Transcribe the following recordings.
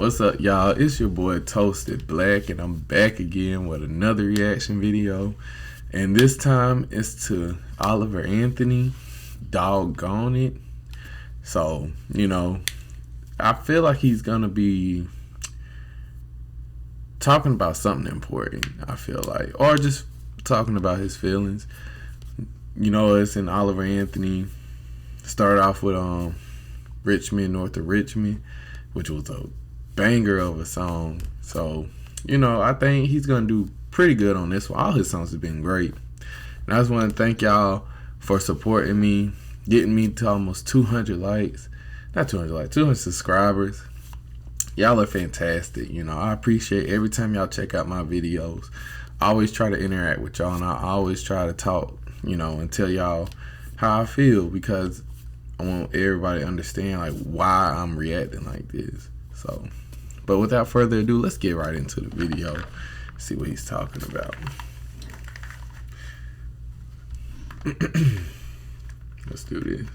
What's up, y'all? It's your boy Toasted Black, and I'm back again with another reaction video. And this time it's to Oliver Anthony, Doggon it. So, I feel like he's gonna be talking about something important, I feel like. Or just talking about his feelings. It's in Oliver Anthony. Started off with Richmond, North of Richmond, which was a banger of a song. So, I think he's gonna do pretty good on this one. All his songs have been great. And I just want to thank y'all for supporting me, getting me to almost 200 likes. Not 200 likes, 200 subscribers. Y'all are fantastic. I appreciate every time y'all check out my videos. I always try to interact with y'all, and I always try to talk, and tell y'all how I feel, because I want everybody to understand like why I'm reacting like this. So, but without further ado, let's get right into the video. See what he's talking about. Let's do this.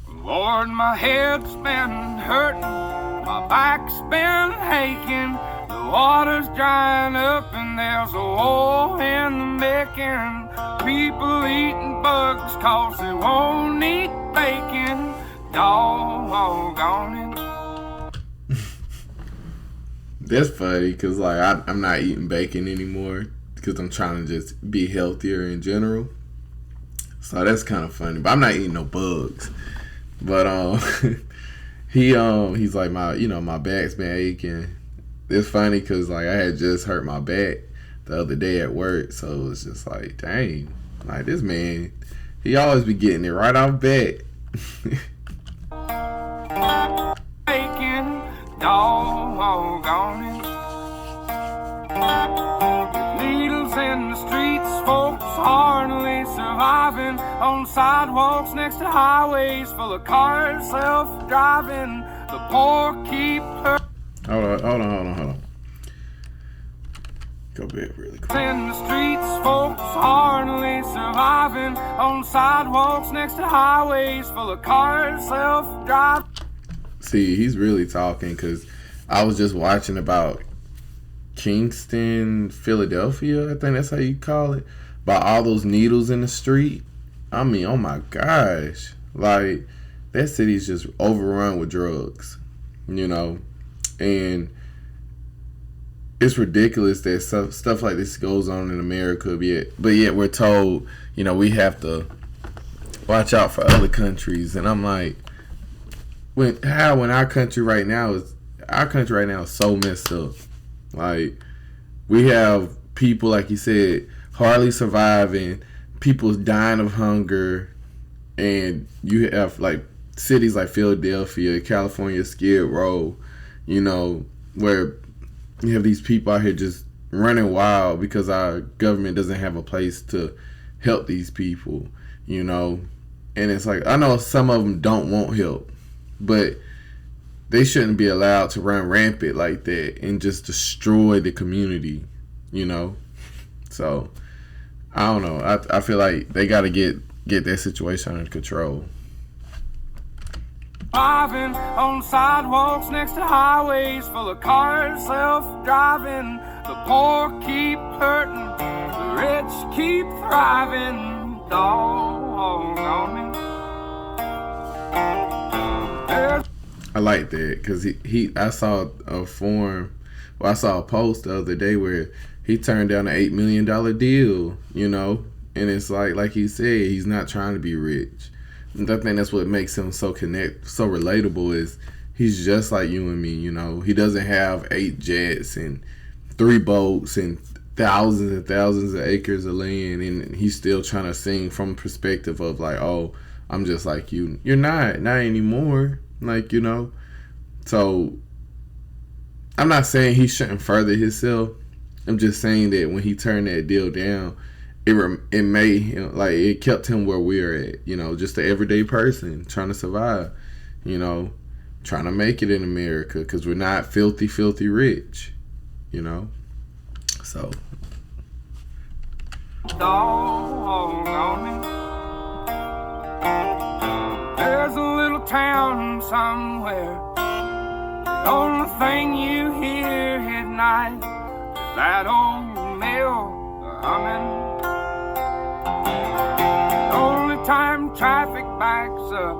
Lord, my head's been hurting, my back's been aching, the water's drying up and there's a war in the making. People eating bugs cause they won't eat bacon. Doggone it. That's funny, because I'm not eating bacon anymore because I'm trying to just be healthier in general. So that's kind of funny. But I'm not eating no bugs. But he's like, my back's been aching. It's funny because I had just hurt my back the other day at work, so it's just like, dang, like this man, he always be getting it right off bat. Doggone it. Needles in the streets, folks hardly surviving on sidewalks next to highways full of cars self-driving. The poor keep hurt. Hold on. Go back really quick. In the streets, folks hardly surviving on sidewalks next to highways full of cars self-driving. See, he's really talking, because I was just watching about Kingston, Philadelphia, I think that's how you call it, about all those needles in the street. I mean, oh my gosh. Like, that city's just overrun with drugs, and it's ridiculous that stuff like this goes on in America, but yet we're told, we have to watch out for other countries. And I'm like, when our country right now is so messed up. Like, we have people, like you said, hardly surviving, people dying of hunger, and you have like cities like Philadelphia, California, Skid Row, where you have these people out here just running wild because our government doesn't have a place to help these people, and it's like, I know some of them don't want help, but they shouldn't be allowed to run rampant like that and just destroy the community, So, I don't know. I feel like they got to get that situation under control. Driving on sidewalks next to highways full of cars self-driving. The poor keep hurting, the rich keep thriving. Doggone it. I like that, because I saw I saw a post the other day where he turned down an $8 million deal, and it's like he said, he's not trying to be rich. And I think that's what makes him so relatable, is he's just like you and me, He doesn't have 8 jets and 3 boats and thousands of acres of land, and he's still trying to sing from a perspective of like, oh, I'm just like you. You're not anymore. Like, so I'm not saying he shouldn't further himself. I'm just saying that when he turned that deal down, it made him, like, it kept him where we're at, just the everyday person trying to survive, trying to make it in America, because we're not filthy rich, so. There's a little town somewhere The only thing you hear at night is that old mill humming. The only time traffic backs up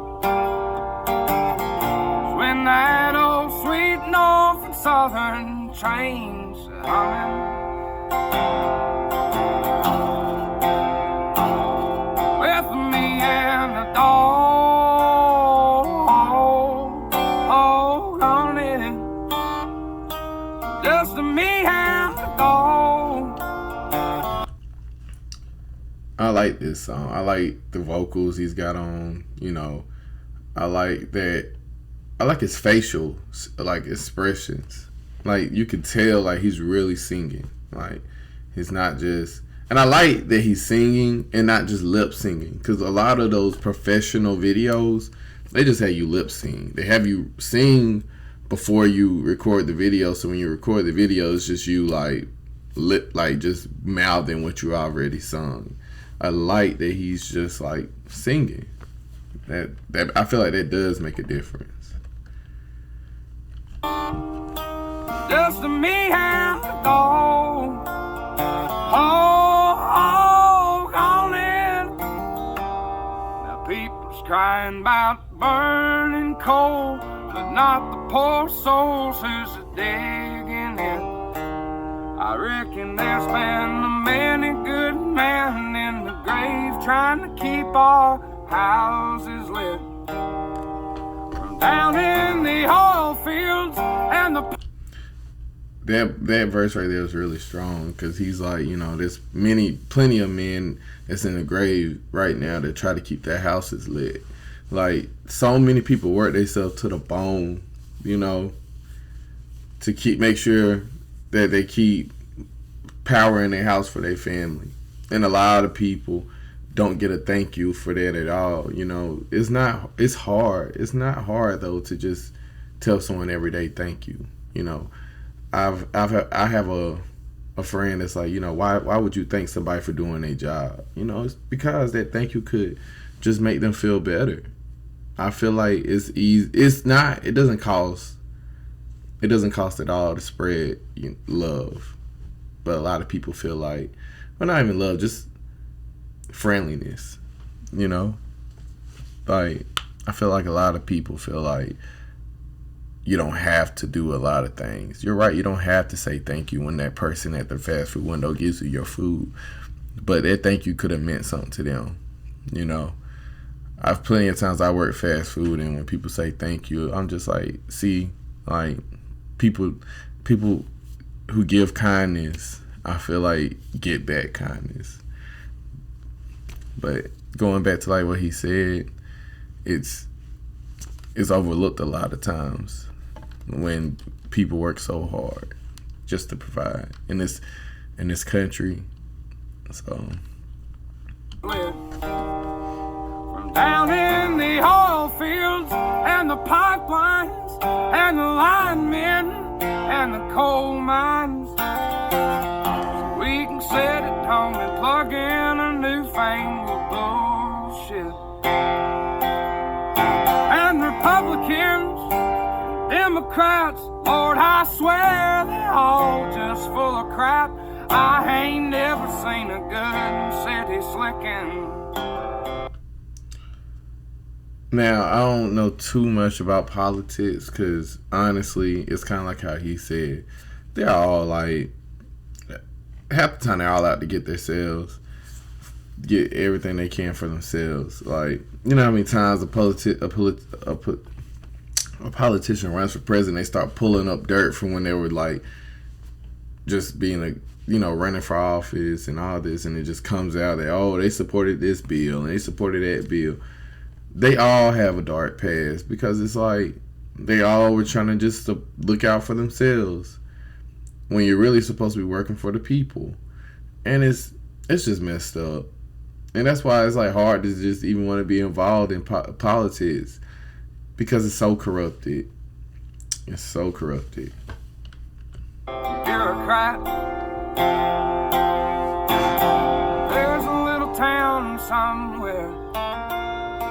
is when that old sweet North and Southern trains are humming. With me and the dog on it, just me and the dog. I like this song. I like the vocals he's got on. You know, I like that. I like his facial like expressions. Like you can tell like he's really singing. Like he's not just. And I like that he's singing and not just lip singing, because a lot of those professional videos, they just have you lip sing. They have you sing before you record the video. So when you record the video, it's just you like just mouthing what you already sung. I like that he's just like singing. That I feel like that does make a difference. Just me and the dog. On it. Now people's crying about burning coal, but not the poor souls who's digging in. I reckon there's been a many good men in the grave trying to keep our houses lit. From down in the oil fields and the That verse right there is really strong, because he's like, you know, there's plenty of men that's in the grave right now that try to keep their houses lit. Like, so many people work themselves to the bone, you know, to make sure that they keep power in their house for their family. And a lot of people don't get a thank you for that at all. You know, it's hard. It's not hard though to just tell someone every day thank you. You know, I have a friend that's like, you know, why would you thank somebody for doing their job? You know, it's because that thank you could just make them feel better. I feel like it's easy. It doesn't cost at all to spread love. But a lot of people feel like, well, not even love, just friendliness, you know? Like, I feel like a lot of people feel like you don't have to do a lot of things. You're right, you don't have to say thank you when that person at the fast food window gives you your food. But that thank you could have meant something to them, you know? I've plenty of times I work fast food, and when people say thank you, I'm just like, see, like, people who give kindness, I feel like get back kindness. But going back to like what he said, it's overlooked a lot of times when people work so hard just to provide in this country. So from down in the oil fields and the pipelines and the linemen and the coal mines, so we can sit at home and plug in a newfangled bullshit. And Republicans, Democrats, Lord, I swear they're all just full of crap. I ain't never seen a good city slicking. now, I don't know too much about politics, because honestly, it's kind of like how he said. They're all like, half the time they're all out to get themselves, get everything they can for themselves. Like, you know how many times a politician runs for president, they start pulling up dirt from when they were like just being running for office and all this, and it just comes out that, oh, they supported this bill and they supported that bill. They all have a dark past, because it's like they all were trying to just look out for themselves when you're really supposed to be working for the people. And it's just messed up. And that's why it's like hard to just even want to be involved in politics, because it's so corrupted. It's so corrupted. Bureaucrat. There's a little town somewhere.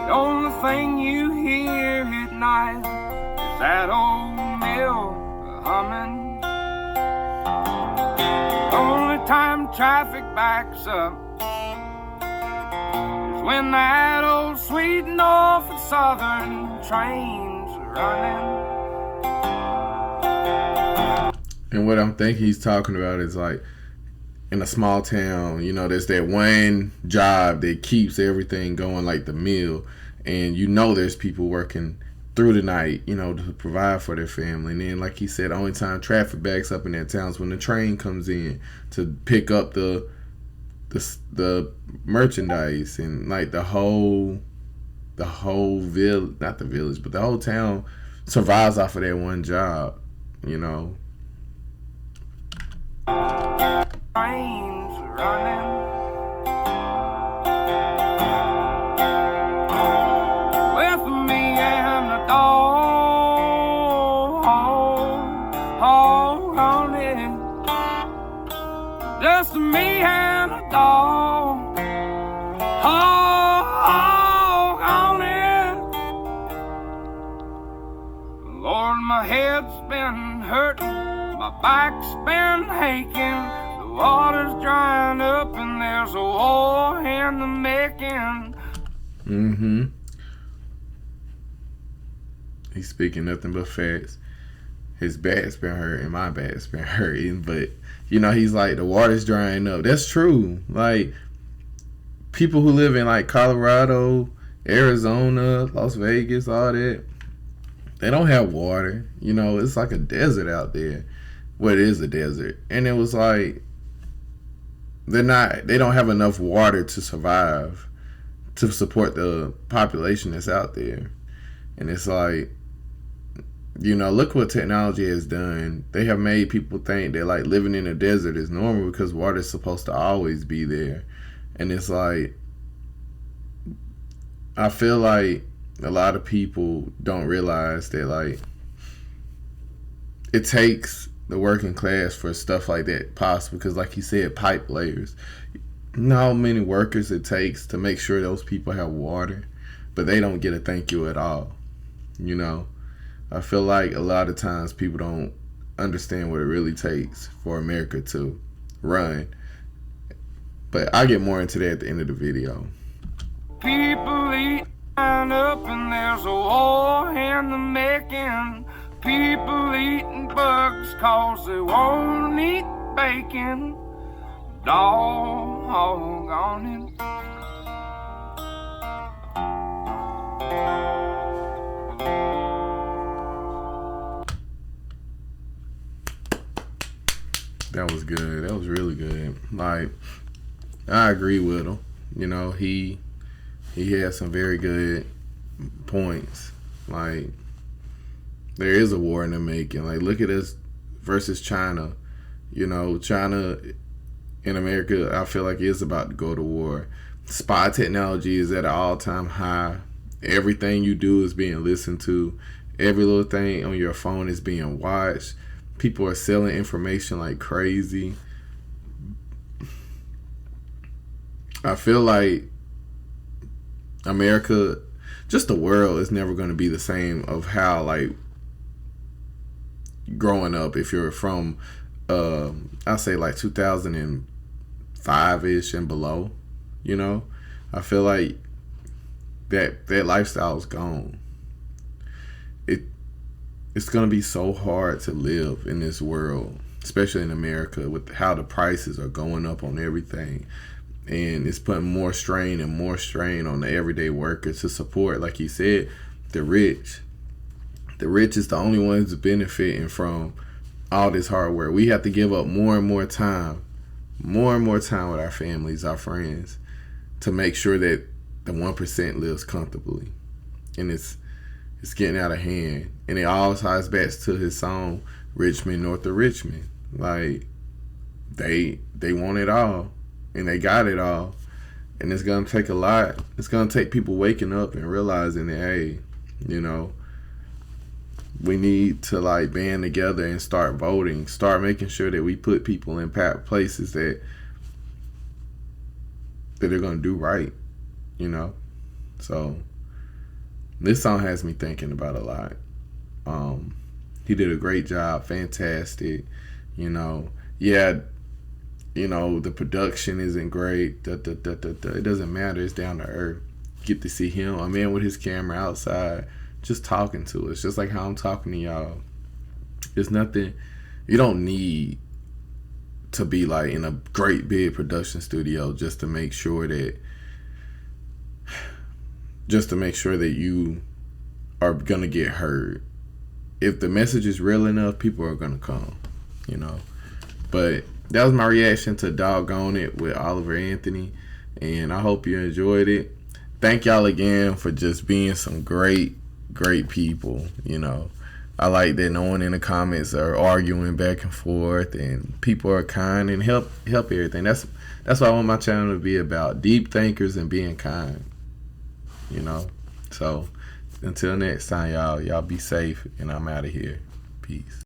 The only thing you hear at night is that old mill humming. Only time traffic backs up is when that old sweet Norfolk Southern train's running. And what I'm thinking he's talking about is like in a small town, you know, there's that one job that keeps everything going, like the mill, and you know there's people working through the night, you know, to provide for their family. And then, like he said, the only time traffic backs up in that town is when the train comes in to pick up the merchandise, and like the whole village, not the village, but the whole town survives off of that one job, you know. Trains running. With me and the dog on it. Just me and the dog on it. Lord, my head's been hurting. My back's been aching, the water's drying up, and there's a war in the making. He's speaking nothing but facts. His back's been hurting, my back's been hurting, but you know, he's like, the water's drying up. That's true. Like, people who live in like Colorado, Arizona, Las Vegas, all that, they don't have water. You know, it's like a desert out there. Well, it is a desert. And it was like, they don't have enough water to survive, to support the population that's out there. And it's like, you know, look what technology has done. They have made people think that like living in a desert is normal because water is supposed to always be there. And it's like, I feel like a lot of people don't realize that like it takes the working class for stuff like that possible, because like you said, pipe layers. You know how many workers it takes to make sure those people have water, but they don't get a thank you at all. You know, I feel like a lot of times people don't understand what it really takes for America to run. But I'll get more into that at the end of the video. People eating up, and there's a war in the making. People eating bugs 'cause they won't eat bacon. Doggon it. That was good. That was really good. Like, I agree with him. You know, he had some very good points. Like, there is a war in the making. Like, look at us versus China. You know, China and America, I feel like, is about to go to war. Spy technology is at an all-time high. Everything you do is being listened to. Every little thing on your phone is being watched. People are selling information like crazy. I feel like America, just the world, is never going to be the same of how, like, growing up, if you're from, I'll say like 2005-ish and below, you know, I feel like that lifestyle is gone. It's going to be so hard to live in this world, especially in America, with how the prices are going up on everything. And it's putting more strain and more strain on the everyday worker to support, like he said, the rich. The rich is the only ones benefiting from all this hard work. We have to give up more and more time with our families, our friends, to make sure that the 1% lives comfortably. And it's getting out of hand. And it all ties back to his song, Richmond, North of Richmond. Like, they want it all, and they got it all. And it's going to take a lot. It's going to take people waking up and realizing that, hey, you know, we need to, like, band together and start voting. Start making sure that we put people in places that they're going to do right, you know? So this song has me thinking about a lot. He did a great job, fantastic. You know, yeah, you know, the production isn't great. It doesn't matter. It's down to earth. Get to see him. I'm in with his camera outside, just talking to us, just like how I'm talking to y'all. There's nothing. You don't need to be like in a great big production studio just to make sure that you are gonna get heard. If the message is real enough, people are gonna come. You know. But that was my reaction to Doggon It with Oliver Anthony, and I hope you enjoyed it. Thank y'all again for just being some great people. You know, I like that no one in the comments are arguing back and forth, and people are kind and help everything. That's what I want my channel to be about: deep thinkers and being kind. You know, so until next time, y'all be safe, and I'm out of here. Peace.